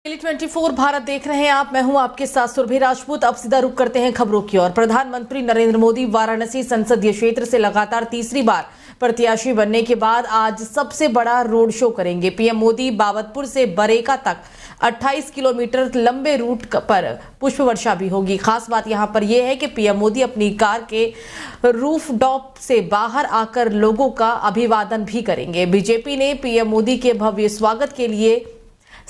24 भारत देख रहे हैं आप। मैं हूं आपके साथ सुरभि राजपूत। अब सीधा रुख करते हैं खबरों की ओर। प्रधानमंत्री नरेंद्र मोदी वाराणसी संसदीय क्षेत्र से लगातार तीसरी बार प्रत्याशी बनने के बाद आज सबसे बड़ा रोड शो करेंगे। पीएम मोदी बाबतपुर से बरेका तक 28 किलोमीटर लंबे रूट पर पुष्प वर्षा भी होगी। खास बात यहां पर यह है कि पीएम मोदी अपनी कार के रूफटॉप से बाहर आकर लोगों का अभिवादन भी करेंगे। बीजेपी ने पीएम मोदी के भव्य स्वागत के लिए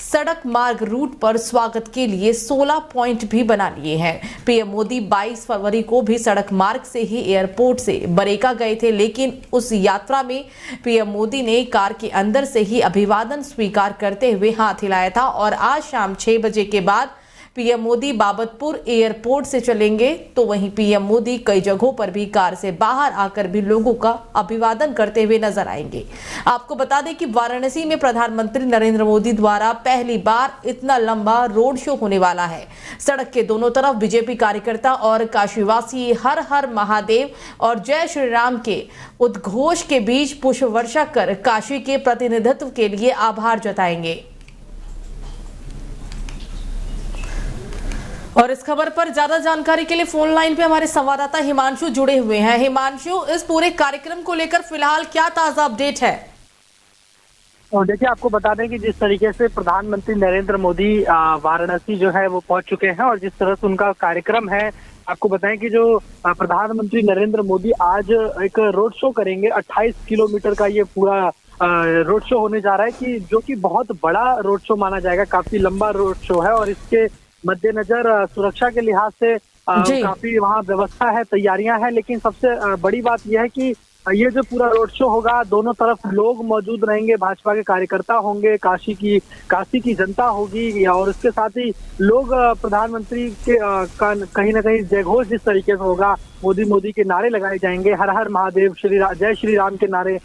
सड़क मार्ग रूट पर स्वागत के लिए 16 पॉइंट भी बना लिए हैं। पीएम मोदी 22 फरवरी को भी सड़क मार्ग से ही एयरपोर्ट से बरेका गए थे, लेकिन उस यात्रा में पीएम मोदी ने कार के अंदर से ही अभिवादन स्वीकार करते हुए हाथ हिलाया था। और आज शाम 6 बजे के बाद पीएम मोदी बाबतपुर एयरपोर्ट से चलेंगे, तो वहीं पीएम मोदी कई जगहों पर भी कार से बाहर आकर भी लोगों का अभिवादन करते हुए नजर आएंगे। आपको बता दें कि वाराणसी में प्रधानमंत्री नरेंद्र मोदी द्वारा पहली बार इतना लंबा रोड शो होने वाला है। सड़क के दोनों तरफ बीजेपी कार्यकर्ता और काशीवासी हर हर महादेव और जय श्री राम के उद्घोष के बीच पुष्प वर्षा कर काशी के प्रतिनिधित्व के लिए आभार जताएंगे। और इस खबर पर ज्यादा जानकारी के लिए फोन लाइन पे हमारे संवाददाता हिमांशु जुड़े हुए हैं। हिमांशु, इस पूरे कार्यक्रम को लेकर फिलहाल क्या ताजा अपडेट है? और देखिए, आपको बता दें कि जिस तरीके से प्रधानमंत्री नरेंद्र मोदी वाराणसी जो है वो पहुंच चुके हैं और जिस तरह से उनका कार्यक्रम है, आपको बताएं कि जो प्रधानमंत्री नरेंद्र मोदी आज एक रोड शो करेंगे। 28 किलोमीटर का ये पूरा रोड शो होने जा रहा है, कि जो कि बहुत बड़ा रोड शो माना जाएगा। काफी लंबा रोड शो है और इसके मद्देनजर सुरक्षा के लिहाज से काफी वहाँ व्यवस्था है, तैयारियां हैं। लेकिन सबसे बड़ी बात यह है कि ये जो पूरा रोड शो होगा, दोनों तरफ लोग मौजूद रहेंगे, भाजपा के कार्यकर्ता होंगे, काशी की जनता होगी, और उसके साथ ही लोग प्रधानमंत्री के कहीं ना कहीं जयघोष जिस तरीके से होगा, मोदी के नारे लगाए जाएंगे, हर हर महादेव, जय श्री राम के नारे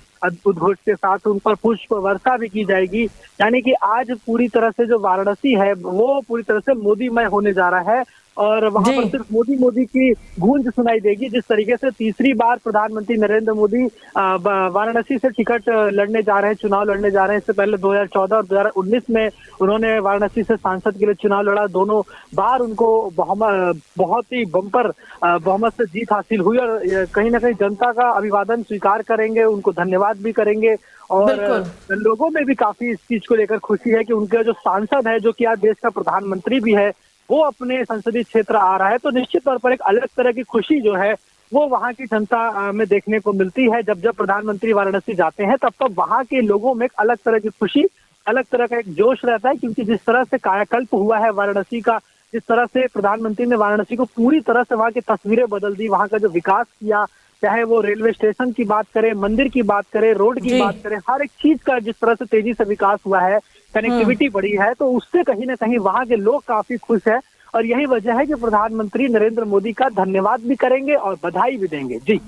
उद्घोष के साथ उन पर पुष्प वर्षा भी की जाएगी। यानी कि आज पूरी तरह से जो वाराणसी है वो पूरी तरह से मोदीमय होने जा रहा है और वहां पर सिर्फ मोदी की गूंज सुनाई देगी। जिस तरीके से तीसरी बार प्रधानमंत्री नरेंद्र मोदी वाराणसी से टिकट लड़ने जा रहे हैं, चुनाव लड़ने जा रहे हैं। इससे पहले 2014 और 2019 में उन्होंने वाराणसी से सांसद के लिए चुनाव लड़ा। दोनों बार उनको बहुत ही बम्पर बहुमत से जीत हासिल हुई और कहीं ना कहीं जनता का अभिवादन स्वीकार करेंगे, उनको धन्यवाद भी करेंगे। और लोगों में भी काफी इस चीज को लेकर खुशी है कि उनके जो सांसद है, जो कि आज देश का प्रधानमंत्री भी है, वो अपने संसदीय क्षेत्र आ रहा है। तो निश्चित तौर पर एक अलग तरह की खुशी जो है वो वहाँ की जनता में देखने को मिलती है। जब प्रधानमंत्री वाराणसी जाते हैं तब वहाँ के लोगों में एक अलग तरह की खुशी, अलग तरह का एक जोश रहता है, क्योंकि जिस तरह से कायाकल्प हुआ है वाराणसी का, जिस तरह से प्रधानमंत्री ने वाराणसी को पूरी तरह से वहाँ की तस्वीरें बदल दी, वहाँ का जो विकास किया, चाहे वो रेलवे स्टेशन की बात करें, मंदिर की बात करें, रोड की बात करें, हर एक चीज का जिस तरह से तेजी से विकास हुआ है, कनेक्टिविटी बढ़ी है, तो उससे कहीं ना कहीं वहाँ के लोग काफी खुश है। और यही वजह है कि प्रधानमंत्री नरेंद्र मोदी का धन्यवाद भी करेंगे और बधाई भी देंगे। जी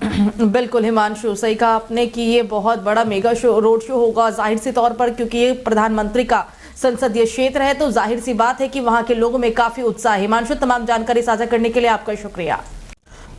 बिल्कुल हिमांशु, सही कहा आपने कि ये बहुत बड़ा मेगा रोड शो होगा जाहिर सी तौर पर, क्योंकि ये प्रधानमंत्री का संसदीय क्षेत्र है, तो जाहिर सी बात है कि वहां के लोगों में काफी उत्साह है। हिमांशु, तमाम जानकारी साझा करने के लिए आपका शुक्रिया।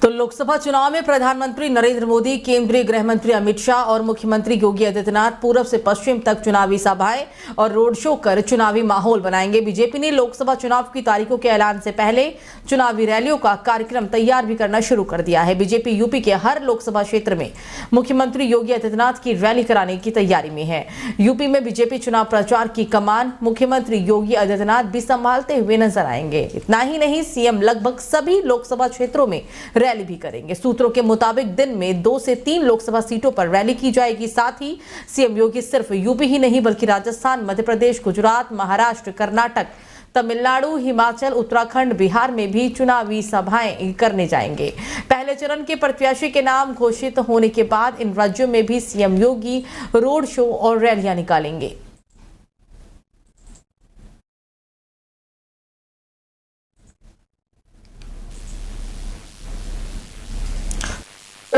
तो लोकसभा चुनाव में प्रधानमंत्री नरेंद्र मोदी, केंद्रीय गृह मंत्री अमित शाह और मुख्यमंत्री योगी आदित्यनाथ पूर्व से पश्चिम तक चुनावी सभाएं और रोड शो कर चुनावी माहौल बनाएंगे। बीजेपी ने लोकसभा चुनाव की तारीखों के ऐलान से पहले चुनावी रैलियों का कार्यक्रम तैयार भी करना शुरू कर दिया है। बीजेपी यूपी के हर लोकसभा क्षेत्र में मुख्यमंत्री योगी आदित्यनाथ की रैली कराने की तैयारी में है। यूपी में बीजेपी चुनाव प्रचार की कमान मुख्यमंत्री योगी आदित्यनाथ भी संभालते हुए नजर आएंगे। इतना ही नहीं, सीएम लगभग सभी लोकसभा क्षेत्रों में रैली भी करेंगे। सूत्रों के मुताबिक दिन में 2 से 3 लोकसभा सीटों पर रैली की जाएगी। साथ ही सीएम योगी सिर्फ यूपी ही नहीं बल्कि राजस्थान, मध्य प्रदेश, गुजरात, महाराष्ट्र, कर्नाटक, तमिलनाडु, हिमाचल, उत्तराखंड, बिहार में भी चुनावी सभाएं करने जाएंगे। पहले चरण के प्रत्याशी के नाम घोषित होने के बाद इन राज्यों में भी सीएम योगी रोड शो और रैलियां निकालेंगे।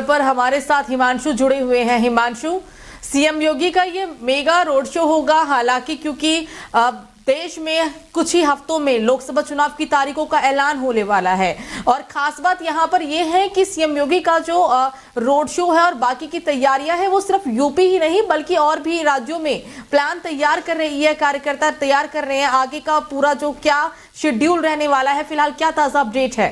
पर हमारे साथ हिमांशु जुड़े हुए हैं। हिमांशु, सीएम योगी का ये मेगा रोड शो होगा, हालांकि क्योंकि देश में कुछ ही हफ्तों में लोकसभा चुनाव की तारीखों का ऐलान होने वाला है। और खास बात यहाँ पर यह है कि सीएम योगी का जो रोड शो है और बाकी की तैयारियां हैं, वो सिर्फ यूपी ही नहीं बल्कि और भी राज्यों में प्लान तैयार कर रही है, कार्यकर्ता तैयार कर रहे हैं। आगे का पूरा जो क्या शेड्यूल रहने वाला है, फिलहाल क्या ताजा अपडेट है?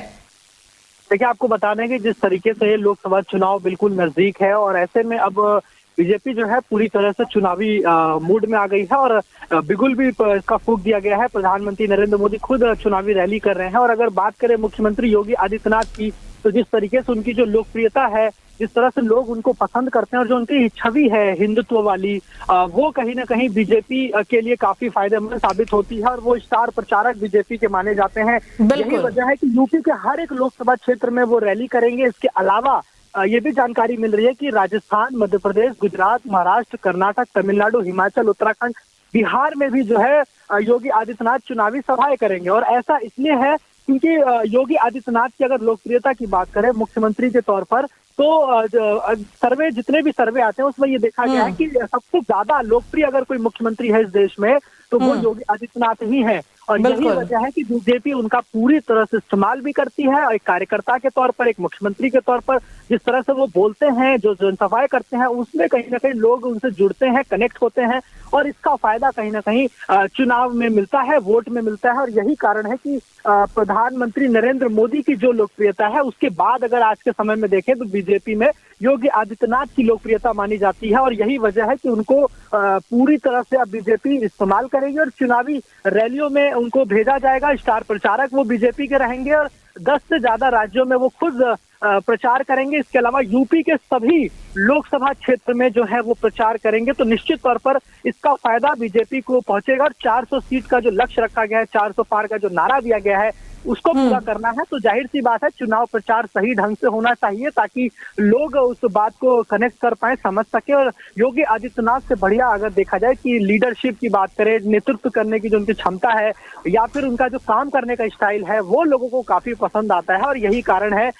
देखिए, आपको बता दें कि जिस तरीके से लोकसभा चुनाव बिल्कुल नजदीक है और ऐसे में अब बीजेपी जो है पूरी तरह से चुनावी मूड में आ गई है और बिगुल भी इसका फूंक दिया गया है। प्रधानमंत्री नरेंद्र मोदी खुद चुनावी रैली कर रहे हैं और अगर बात करें मुख्यमंत्री योगी आदित्यनाथ की, तो जिस तरीके से उनकी जो लोकप्रियता है, जिस तरह से लोग उनको पसंद करते हैं और जो उनकी छवि है हिंदुत्व वाली, वो कहीं ना कहीं बीजेपी के लिए काफी फायदेमंद साबित होती है और वो स्टार प्रचारक बीजेपी के माने जाते हैं। यही वजह है कि यूपी के हर एक लोकसभा क्षेत्र में वो रैली करेंगे। इसके अलावा ये भी जानकारी मिल रही है कि राजस्थान, मध्य प्रदेश, गुजरात, महाराष्ट्र, कर्नाटक, तमिलनाडु, हिमाचल, उत्तराखंड, बिहार में भी जो है योगी आदित्यनाथ चुनावी सभाएं करेंगे। और ऐसा इसलिए है क्योंकि योगी आदित्यनाथ की अगर लोकप्रियता की बात करें मुख्यमंत्री के तौर पर, तो सर्वे, जितने भी सर्वे आते हैं उसमें ये देखा गया है कि सबसे ज्यादा लोकप्रिय अगर कोई मुख्यमंत्री है इस देश में तो वो योगी आदित्यनाथ ही है। और यही वजह है कि बीजेपी उनका पूरी तरह से इस्तेमाल भी करती है, एक कार्यकर्ता के तौर पर, एक मुख्यमंत्री के तौर पर। जिस तरह से वो बोलते हैं, जो जनसभाएं करते हैं, उसमें कहीं ना कहीं लोग उनसे जुड़ते हैं, कनेक्ट होते हैं और इसका फायदा कहीं ना कहीं चुनाव में मिलता है, वोट में मिलता है। और यही कारण है कि प्रधानमंत्री नरेंद्र मोदी की जो लोकप्रियता है, उसके बाद अगर आज के समय में देखें तो बीजेपी में योगी आदित्यनाथ की लोकप्रियता मानी जाती है। और यही वजह है कि उनको पूरी तरह से अब बीजेपी इस्तेमाल करेगी और चुनावी रैलियों में उनको भेजा जाएगा। स्टार प्रचारक वो बीजेपी के रहेंगे और 10 से ज्यादा राज्यों में वो खुद प्रचार करेंगे। इसके अलावा यूपी के सभी लोकसभा क्षेत्र में जो है वो प्रचार करेंगे। तो निश्चित तौर पर इसका फायदा बीजेपी को पहुंचेगा और 400 सीट का जो लक्ष्य रखा गया है, 400 पार का जो नारा दिया गया है, उसको पूरा करना है। तो जाहिर सी बात है, चुनाव प्रचार सही ढंग से होना चाहिए ताकि लोग उस बात को कनेक्ट कर पाए, समझ सके। और योगी आदित्यनाथ से बढ़िया अगर देखा जाए कि लीडरशिप की बात करें, नेतृत्व करने की जो उनकी क्षमता है या फिर उनका जो काम करने का स्टाइल है, वो लोगों को काफी पसंद आता है। और यही कारण है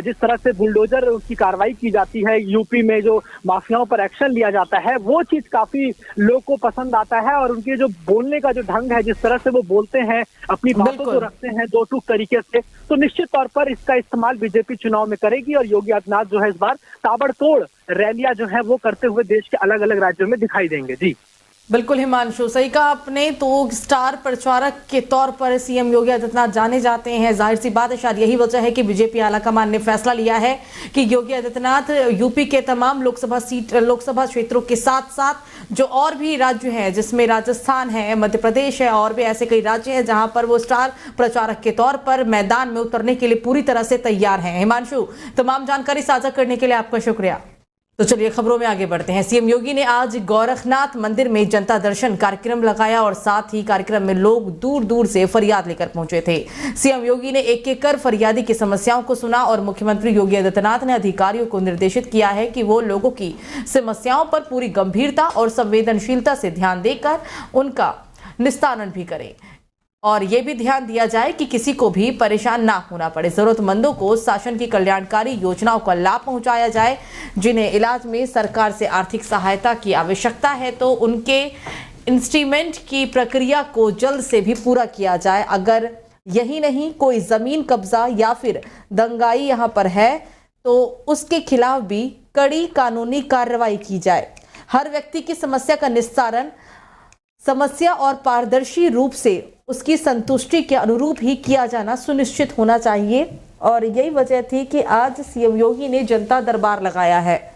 जिस तरह से बुलडोजर की कार्रवाई की जाती है, यूपी में जो माफियाओं पर एक्शन लिया जाता है, वो चीज काफी लोग को पसंद आता है। और उनके जो बोलने का जो ढंग है, जिस तरह से वो बोलते हैं, अपनी बातों को रखते हैं दो टूक तरीके से, तो निश्चित तौर पर इसका इस्तेमाल बीजेपी चुनाव में करेगी। और योगी आदित्यनाथ जो है इस बार ताबड़तोड़ रैलियां जो है वो करते हुए देश के अलग अलग राज्यों में दिखाई देंगे। जी बिल्कुल हिमांशु, सही कहा आपने। तो स्टार प्रचारक के तौर पर सीएम योगी आदित्यनाथ जाने जाते हैं। जाहिर सी बात है, शायद यही वजह है कि बीजेपी आलाकमान ने फैसला लिया है कि योगी आदित्यनाथ यूपी के तमाम लोकसभा क्षेत्रों के साथ साथ जो और भी राज्य हैं, जिसमें राजस्थान है, मध्य प्रदेश है और भी ऐसे कई राज्य हैं जहां पर वो स्टार प्रचारक के तौर पर मैदान में उतरने के लिए पूरी तरह से तैयार हैं। हिमांशु, तमाम जानकारी साझा करने के लिए आपका शुक्रिया। तो चलिए खबरों में आगे बढ़ते हैं। सीएम योगी ने आज गोरखनाथ मंदिर में जनता दर्शन कार्यक्रम लगाया और साथ ही कार्यक्रम में लोग दूर दूर से फरियाद लेकर पहुंचे थे। सीएम योगी ने एक एक कर फरियादी की समस्याओं को सुना और मुख्यमंत्री योगी आदित्यनाथ ने अधिकारियों को निर्देशित किया है कि वो लोगों की समस्याओं पर पूरी गंभीरता और संवेदनशीलता से ध्यान देकर उनका निस्तारण भी करें और ये भी ध्यान दिया जाए कि किसी को भी परेशान ना होना पड़े। जरूरतमंदों को शासन की कल्याणकारी योजनाओं का लाभ पहुंचाया जाए। जिन्हें इलाज में सरकार से आर्थिक सहायता की आवश्यकता है तो उनके इंस्ट्रूमेंट की प्रक्रिया को जल्द से भी पूरा किया जाए। अगर यही नहीं, कोई जमीन कब्जा या फिर दंगाई यहाँ पर है तो उसके खिलाफ भी कड़ी कानूनी कार्रवाई की जाए। हर व्यक्ति की समस्या का निस्तारण समस्या और पारदर्शी रूप से उसकी संतुष्टि के अनुरूप ही किया जाना सुनिश्चित होना चाहिए। और यही वजह थी कि आज सीएम योगी ने जनता दरबार लगाया है।